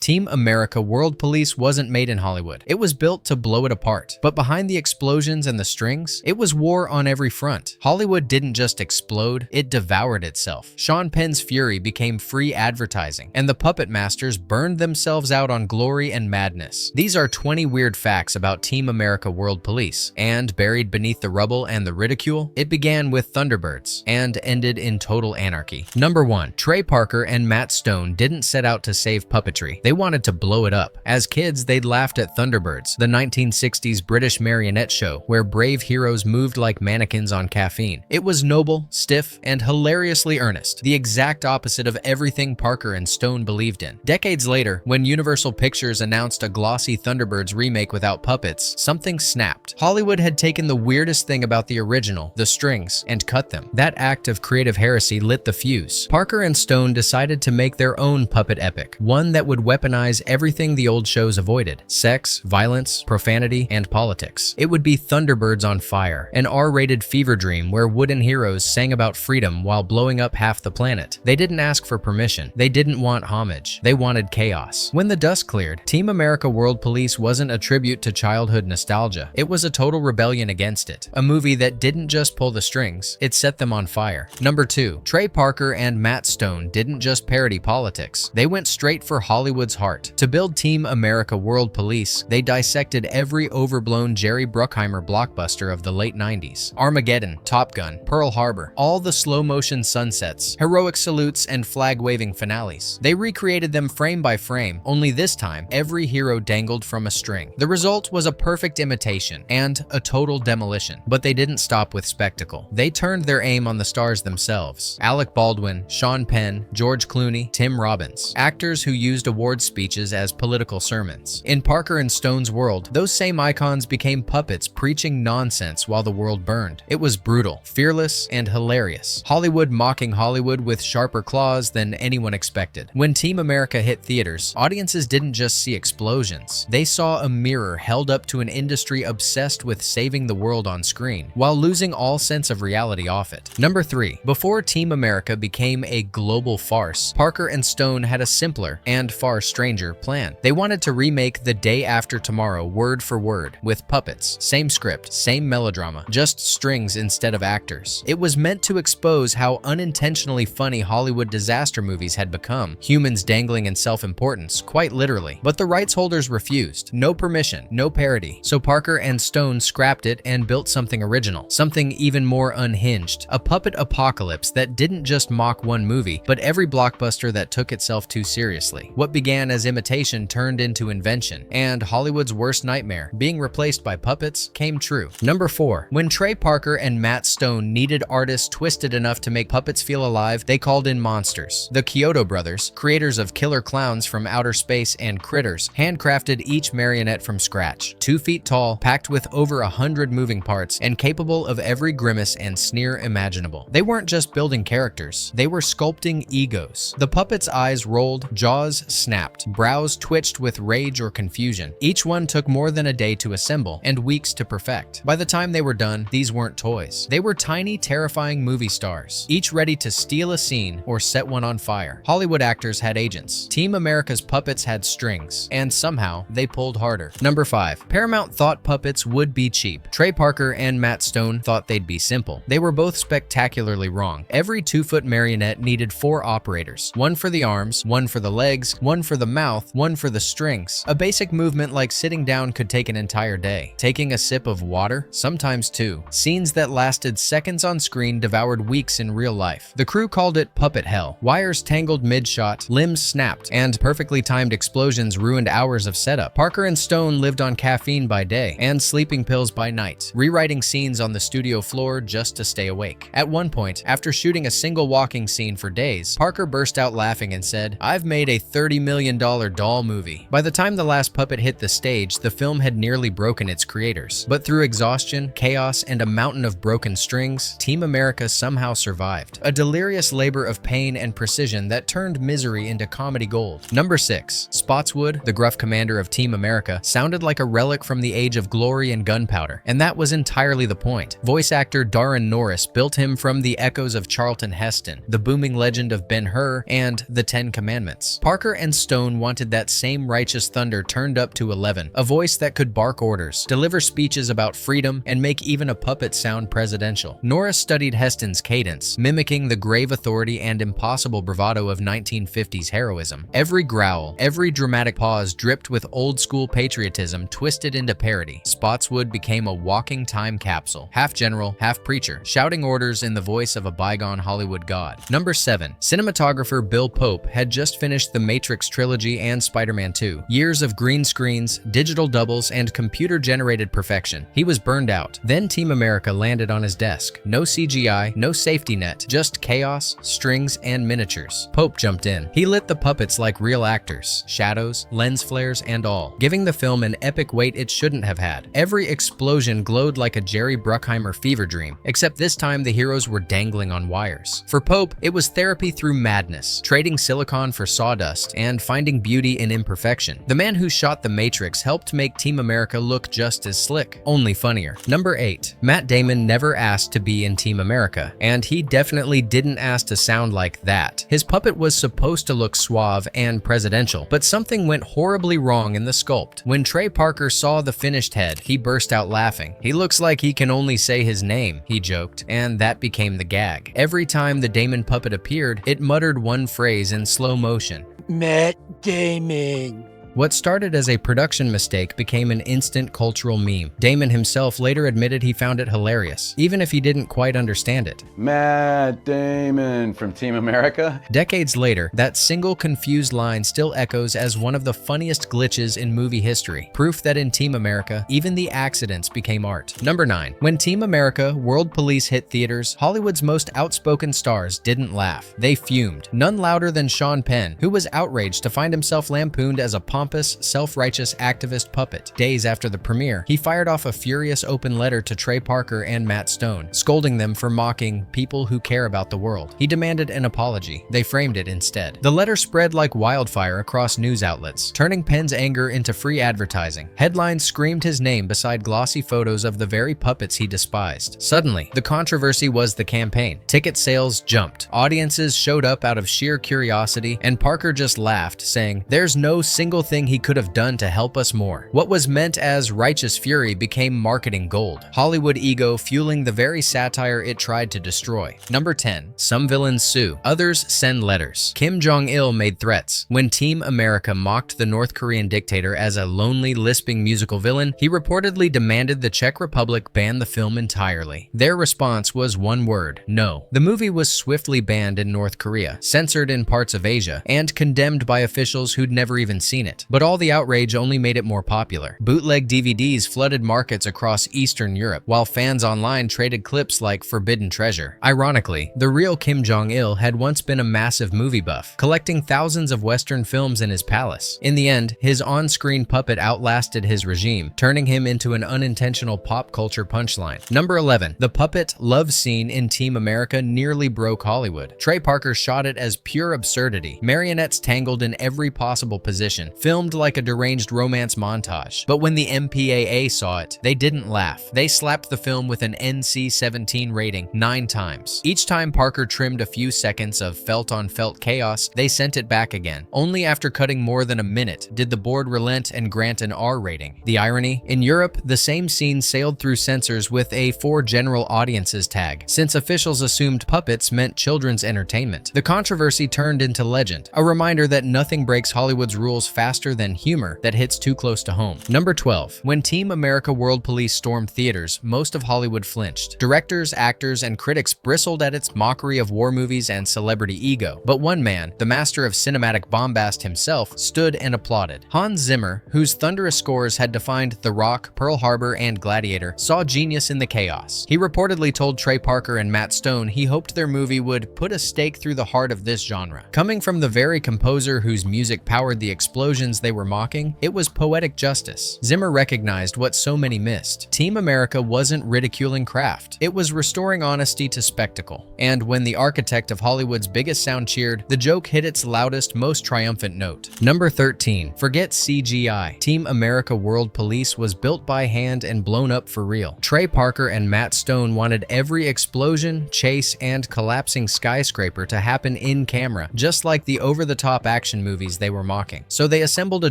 Team America World Police wasn't made in Hollywood. It was built to blow it apart. But behind the explosions and the strings, it was war on every front. Hollywood didn't just explode, it devoured itself. Penn's fury became free advertising, and the puppet masters burned themselves out on glory and madness. These are 20 weird facts about Team America World Police, and buried beneath the rubble and the ridicule, it began with Thunderbirds and ended in total anarchy. Number 1. Trey Parker and Matt Stone didn't set out to save puppetry. They wanted to blow it up. As kids, they'd laughed at Thunderbirds, the 1960s British marionette show where brave heroes moved like mannequins on caffeine. It was noble, stiff, and hilariously earnest, the exact opposite of everything Parker and Stone believed in. Decades later, when Universal Pictures announced a glossy Thunderbirds remake without puppets, something snapped. Hollywood had taken the weirdest thing about the original, the strings, and cut them. That act of creative heresy lit the fuse. Parker and Stone decided to make their own puppet epic, one that would weaponize everything the old shows avoided: sex, violence, profanity, and politics. It would be Thunderbirds on Fire, an R-rated fever dream where wooden heroes sang about freedom while blowing up half the planet. They didn't ask for permission. They didn't want homage. They wanted chaos. When the dust cleared, Team America World Police wasn't a tribute to childhood nostalgia. It was a total rebellion against it. A movie that didn't just pull the strings, it set them on fire. Number 2. Trey Parker and Matt Stone didn't just parody politics. They went straight for Hollywood's heart. To build Team America World Police, they dissected every overblown Jerry Bruckheimer blockbuster of the late 90s. Armageddon, Top Gun, Pearl Harbor, all the slow-motion sunsets, heroic salutes, and flag-waving finales. They recreated them frame by frame, only this time, every hero dangled from a string. The result was a perfect imitation and a total demolition. But they didn't stop with spectacle. They turned their aim on the stars themselves. Alec Baldwin, Sean Penn, George Clooney, Tim Robbins. Actors who used award speeches as political sermons. In Parker and Stone's world, those same icons became puppets preaching nonsense while the world burned. It was brutal, fearless, and hilarious. Hollywood mocking Hollywood with sharper claws than anyone expected. When Team America hit theaters, audiences didn't just see explosions. They saw a mirror held up to an industry obsessed with saving the world on screen, while losing all sense of reality off it. Number 3. Before Team America became a global farce, Parker and Stone had a simpler and far stranger plan. They wanted to remake The Day After Tomorrow word for word, with puppets, same script, same melodrama, just strings instead of actors. It was meant to expose how unintentionally funny Hollywood disaster movies had become, humans dangling in self-importance, quite literally. But the rights holders refused. No permission, no parody. So Parker and Stone scrapped it and built something original, something even more unhinged, a puppet apocalypse that didn't just mock one movie, but every blockbuster that took itself too seriously. What began as imitation turned into invention, and Hollywood's worst nightmare, being replaced by puppets, came true. Number 4. When Trey Parker and Matt Stone needed artists twisted enough to make puppets feel alive, they called in monsters. The Kyoto brothers, creators of Killer Clowns from Outer Space and Critters, handcrafted each marionette from scratch. 2 feet tall, packed with over 100 moving parts, and capable of every grimace and sneer imaginable. They weren't just building characters, they were sculpting egos. The puppets' eyes rolled, jaws snapped, brows twitched with rage or confusion. Each one took more than a day to assemble, and weeks to perfect. By the time they were done, these weren't toys. They were tiny, terrifying movie stars, each ready to steal a scene or set one on fire. Hollywood actors had agents. Team America's puppets had strings, and somehow they pulled harder. Number 5. Paramount thought puppets would be cheap. Trey Parker and Matt Stone thought they'd be simple. They were both spectacularly wrong. Every 2-foot marionette needed 4 operators. One for the arms, one for the legs, one for the mouth, one for the strings. A basic movement like sitting down could take an entire day. Taking a sip of water, sometimes 2. Scenes that lasted seconds on screen devoured weeks in real life. The crew called it puppet hell. Wires tangled mid-shot, limbs snapped, and perfectly timed explosions ruined hours of setup. Parker and Stone lived on caffeine by day and sleeping pills by night, rewriting scenes on the studio floor just to stay awake. At one point, after shooting a single walking scene for days, Parker burst out laughing and said, "I've made a $30 million doll movie." By the time the last puppet hit the stage, the film had nearly broken its creators. But through exhaustion, chaos, and a mountain of broken strings, Team America somehow survived. A delirious labor of pain and precision that turned misery into comedy gold. Number 6. Spotswood, the gruff commander of Team America, sounded like a relic from the age of glory and gunpowder, and that was entirely the point. Voice actor Darren Norris built him from the echoes of Charlton Heston, the booming legend of Ben-Hur, and the 10 Commandments. Parker and Stone Stone wanted that same righteous thunder turned up to 11, a voice that could bark orders, deliver speeches about freedom, and make even a puppet sound presidential. Norris studied Heston's cadence, mimicking the grave authority and impossible bravado of 1950s heroism. Every growl, every dramatic pause dripped with old-school patriotism twisted into parody. Spotswood became a walking time capsule, half general, half preacher, shouting orders in the voice of a bygone Hollywood god. Number 7. Cinematographer Bill Pope had just finished the Matrix trilogy and Spider-Man 2. Years of green screens, digital doubles, and computer-generated perfection. He was burned out. Then Team America landed on his desk. No CGI, no safety net, just chaos, strings, and miniatures. Pope jumped in. He lit the puppets like real actors, shadows, lens flares, and all, giving the film an epic weight it shouldn't have had. Every explosion glowed like a Jerry Bruckheimer fever dream, except this time the heroes were dangling on wires. For Pope, it was therapy through madness, trading silicon for sawdust and finding beauty in imperfection. The man who shot The Matrix helped make Team America look just as slick, only funnier. Number 8. Matt Damon never asked to be in Team America, and he definitely didn't ask to sound like that. His puppet was supposed to look suave and presidential, but something went horribly wrong in the sculpt. When Trey Parker saw the finished head, he burst out laughing. "He looks like he can only say his name," he joked, and that became the gag. Every time the Damon puppet appeared, it muttered one phrase in slow motion: Matt Damon. What started as a production mistake became an instant cultural meme. Damon himself later admitted he found it hilarious, even if he didn't quite understand it. Matt Damon from Team America? Decades later, that single confused line still echoes as one of the funniest glitches in movie history. Proof that in Team America, even the accidents became art. Number 9. When Team America: World Police hit theaters, Hollywood's most outspoken stars didn't laugh. They fumed. None louder than Sean Penn, who was outraged to find himself lampooned as a pompous, self-righteous activist puppet. Days after the premiere, he fired off a furious open letter to Trey Parker and Matt Stone, scolding them for mocking people who care about the world. He demanded an apology. They framed it instead. The letter spread like wildfire across news outlets, turning Penn's anger into free advertising. Headlines screamed his name beside glossy photos of the very puppets he despised. Suddenly, the controversy was the campaign. Ticket sales jumped. Audiences showed up out of sheer curiosity, and Parker just laughed, saying, "There's no single thing he could have done to help us more." What was meant as righteous fury became marketing gold. Hollywood ego fueling the very satire it tried to destroy. Number 10. Some villains sue, others send letters. Kim Jong-il made threats. When Team America mocked the North Korean dictator as a lonely, lisping musical villain, he reportedly demanded the Czech Republic ban the film entirely. Their response was one word: no. The movie was swiftly banned in North Korea, censored in parts of Asia, and condemned by officials who'd never even seen it. But all the outrage only made it more popular. Bootleg DVDs flooded markets across Eastern Europe, while fans online traded clips like Forbidden Treasure. Ironically, the real Kim Jong-il had once been a massive movie buff, collecting thousands of Western films in his palace. In the end, his on-screen puppet outlasted his regime, turning him into an unintentional pop culture punchline. Number 11. The puppet love scene in Team America nearly broke Hollywood. Trey Parker shot it as pure absurdity. Marionettes tangled in every possible position, filmed like a deranged romance montage. But when the MPAA saw it, they didn't laugh. They slapped the film with an NC-17 rating 9 times. Each time Parker trimmed a few seconds of felt-on-felt chaos, they sent it back again. Only after cutting more than a minute did the board relent and grant an R rating. The irony? In Europe, the same scene sailed through censors with a "for general audiences" tag, since officials assumed puppets meant children's entertainment. The controversy turned into legend, a reminder that nothing breaks Hollywood's rules faster than humor that hits too close to home. Number 12. When Team America: World Police stormed theaters, most of Hollywood flinched. Directors, actors, and critics bristled at its mockery of war movies and celebrity ego. But one man, the master of cinematic bombast himself, stood and applauded. Hans Zimmer, whose thunderous scores had defined The Rock, Pearl Harbor, and Gladiator, saw genius in the chaos. He reportedly told Trey Parker and Matt Stone he hoped their movie would put a stake through the heart of this genre. Coming from the very composer whose music powered the explosions explosions they were mocking, it was poetic justice. Zimmer recognized what so many missed. Team America wasn't ridiculing craft. It was restoring honesty to spectacle. And when the architect of Hollywood's biggest sound cheered, the joke hit its loudest, most triumphant note. Number 13. Forget CGI. Team America World Police was built by hand and blown up for real. Trey Parker and Matt Stone wanted every explosion, chase, and collapsing skyscraper to happen in camera, just like the over-the-top action movies they were mocking. So they assembled a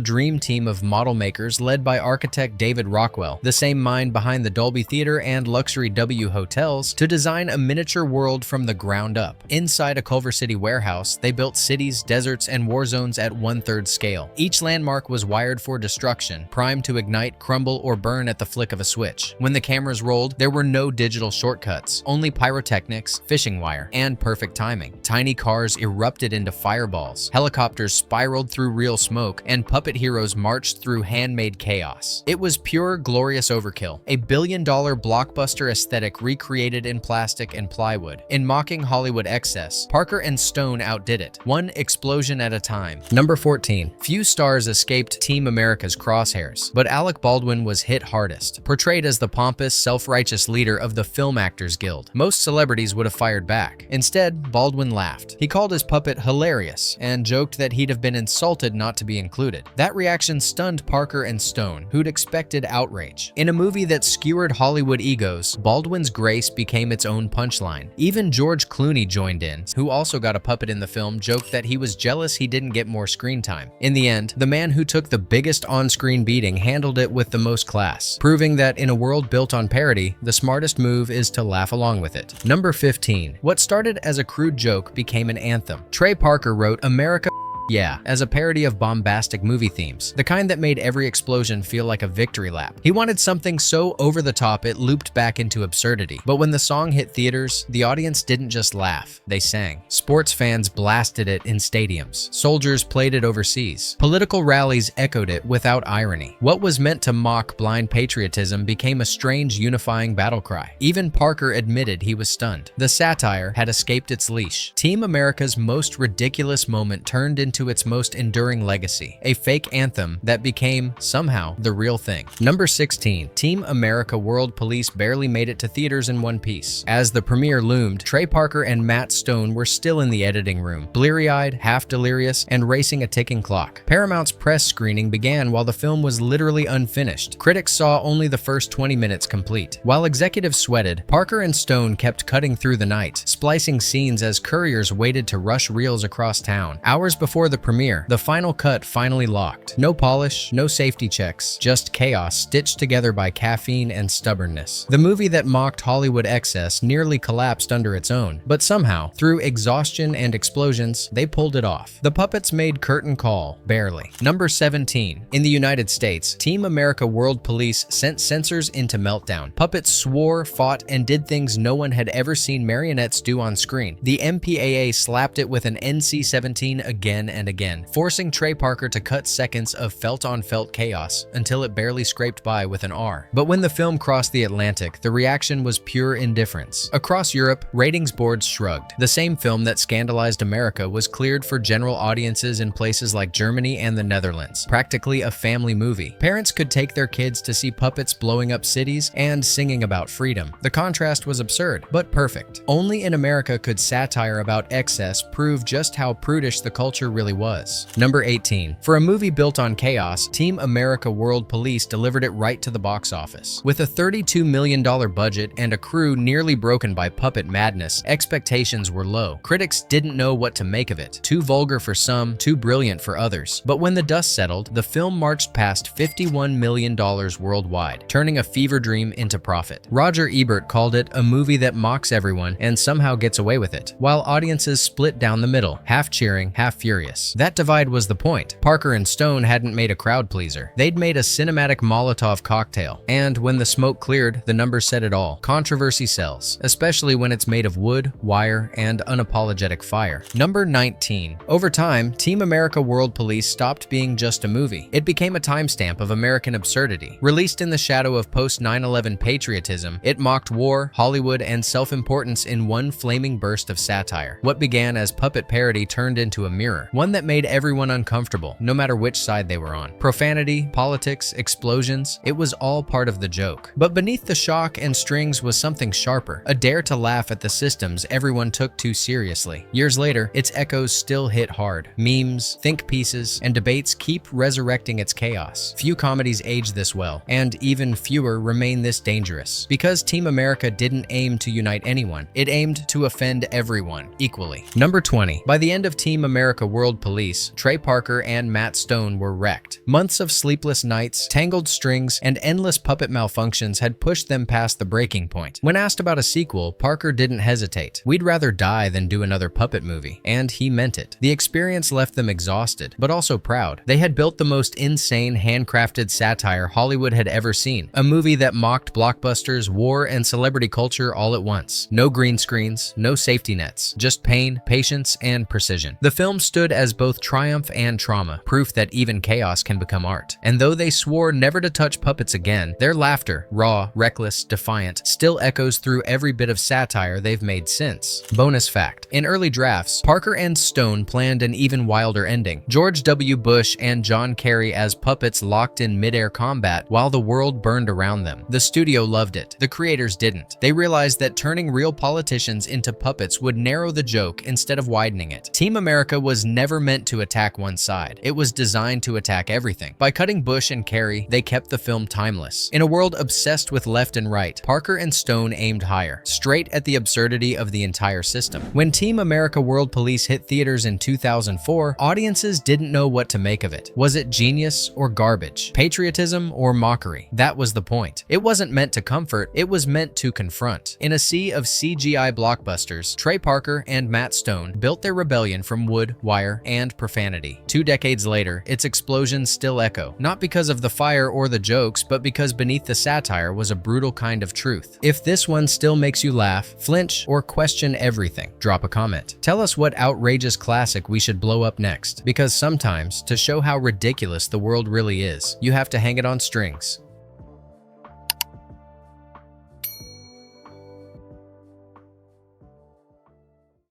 dream team of model makers led by architect David Rockwell, the same mind behind the Dolby Theater and Luxury W hotels, to design a miniature world from the ground up. Inside a Culver City warehouse, they built cities, deserts, and war zones at 1/3 scale. Each landmark was wired for destruction, primed to ignite, crumble, or burn at the flick of a switch. When the cameras rolled, there were no digital shortcuts, only pyrotechnics, fishing wire, and perfect timing. Tiny cars erupted into fireballs, helicopters spiraled through real smoke, and puppet heroes marched through handmade chaos. It was pure, glorious overkill, a billion-dollar blockbuster aesthetic recreated in plastic and plywood. In mocking Hollywood excess, Parker and Stone outdid it, one explosion at a time. Number 14. Few stars escaped Team America's crosshairs, but Alec Baldwin was hit hardest. Portrayed as the pompous, self-righteous leader of the Film Actors Guild, most celebrities would have fired back. Instead, Baldwin laughed. He called his puppet hilarious and joked that he'd have been insulted not to be included. That reaction stunned Parker and Stone, who'd expected outrage. In a movie that skewered Hollywood egos, Baldwin's grace became its own punchline. Even George Clooney joined in, who also got a puppet in the film, joked that he was jealous he didn't get more screen time. In the end, the man who took the biggest on-screen beating handled it with the most class, proving that in a world built on parody, the smartest move is to laugh along with it. Number 15. What started as a crude joke became an anthem. Trey Parker wrote "America Yeah" as a parody of bombastic movie themes, the kind that made every explosion feel like a victory lap. He wanted something so over the top it looped back into absurdity. But when the song hit theaters, the audience didn't just laugh, they sang. Sports fans blasted it in stadiums. Soldiers played it overseas. Political rallies echoed it without irony. What was meant to mock blind patriotism became a strange unifying battle cry. Even Parker admitted he was stunned. The satire had escaped its leash. Team America's most ridiculous moment turned into its most enduring legacy, a fake anthem that became, somehow, the real thing. Number 16. Team America World Police barely made it to theaters in one piece. As the premiere loomed, Trey Parker and Matt Stone were still in the editing room, bleary-eyed, half delirious, and racing a ticking clock. Paramount's press screening began while the film was literally unfinished. Critics saw only the first 20 minutes complete. While executives sweated, Parker and Stone kept cutting through the night, splicing scenes as couriers waited to rush reels across town. Hours before the premiere, the final cut finally locked. No polish, no safety checks, just chaos stitched together by caffeine and stubbornness. The movie that mocked Hollywood excess nearly collapsed under its own, but somehow, through exhaustion and explosions, they pulled it off. The puppets made curtain call, barely. Number 17. In the United States, Team America World Police sent censors into meltdown. Puppets swore, fought, and did things no one had ever seen marionettes do on screen. The MPAA slapped it with an NC-17 again and again, forcing Trey Parker to cut seconds of felt-on-felt chaos until it barely scraped by with an R. But when the film crossed the Atlantic, the reaction was pure indifference. Across Europe, ratings boards shrugged. The same film that scandalized America was cleared for general audiences in places like Germany and the Netherlands, practically a family movie. Parents could take their kids to see puppets blowing up cities and singing about freedom. The contrast was absurd, but perfect. Only in America could satire about excess prove just how prudish the culture really was. Number 18. For a movie built on chaos, Team America World Police delivered it right to the box office. With a $32 million budget and a crew nearly broken by puppet madness, expectations were low. Critics didn't know what to make of it. Too vulgar for some, too brilliant for others. But when the dust settled, the film marched past $51 million worldwide, turning a fever dream into profit. Roger Ebert called it a movie that mocks everyone and somehow gets away with it, while audiences split down the middle, half cheering, half furious. That divide was the point. Parker and Stone hadn't made a crowd pleaser. They'd made a cinematic Molotov cocktail. And when the smoke cleared, the numbers said it all. Controversy sells, especially when it's made of wood, wire, and unapologetic fire. Number 19. Over time, Team America World Police stopped being just a movie. It became a timestamp of American absurdity. Released in the shadow of post-9/11 patriotism, it mocked war, Hollywood, and self-importance in one flaming burst of satire. What began as puppet parody turned into a mirror, one that made everyone uncomfortable, no matter which side they were on. Profanity, politics, explosions, it was all part of the joke. But beneath the shock and strings was something sharper, a dare to laugh at the systems everyone took too seriously. Years later, its echoes still hit hard. Memes, think pieces, and debates keep resurrecting its chaos. Few comedies age this well, and even fewer remain this dangerous. Because Team America didn't aim to unite anyone, it aimed to offend everyone equally. Number 20. By the end of Team America World Police, Trey Parker and Matt Stone were wrecked. Months of sleepless nights, tangled strings, and endless puppet malfunctions had pushed them past the breaking point. When asked about a sequel, Parker didn't hesitate. "We'd rather die than do another puppet movie," and he meant it. The experience left them exhausted, but also proud. They had built the most insane, handcrafted satire Hollywood had ever seen, a movie that mocked blockbusters, war, and celebrity culture all at once. No green screens, no safety nets, just pain, patience, and precision. The film stood as both triumph and trauma, proof that even chaos can become art. And though they swore never to touch puppets again, their laughter, raw, reckless, defiant, still echoes through every bit of satire they've made since. Bonus fact: in early drafts, Parker and Stone planned an even wilder ending. George W. Bush and John Kerry as puppets locked in mid-air combat while the world burned around them. The studio loved it. The creators didn't. They realized that turning real politicians into puppets would narrow the joke instead of widening it. Team America was never meant to attack one side. It was designed to attack everything. By cutting Bush and Kerry, they kept the film timeless. In a world obsessed with left and right, Parker and Stone aimed higher, straight at the absurdity of the entire system. When Team America World Police hit theaters in 2004, audiences didn't know what to make of it. Was it genius or garbage? Patriotism or mockery? That was the point. It wasn't meant to comfort, it was meant to confront. In a sea of CGI blockbusters, Trey Parker and Matt Stone built their rebellion from wood, wire, and profanity. 2 decades later, its explosions still echo, not because of the fire or the jokes, but because beneath the satire was a brutal kind of truth. If this one still makes you laugh, flinch, or question everything, drop a comment. Tell us what outrageous classic we should blow up next, because sometimes, to show how ridiculous the world really is, you have to hang it on strings.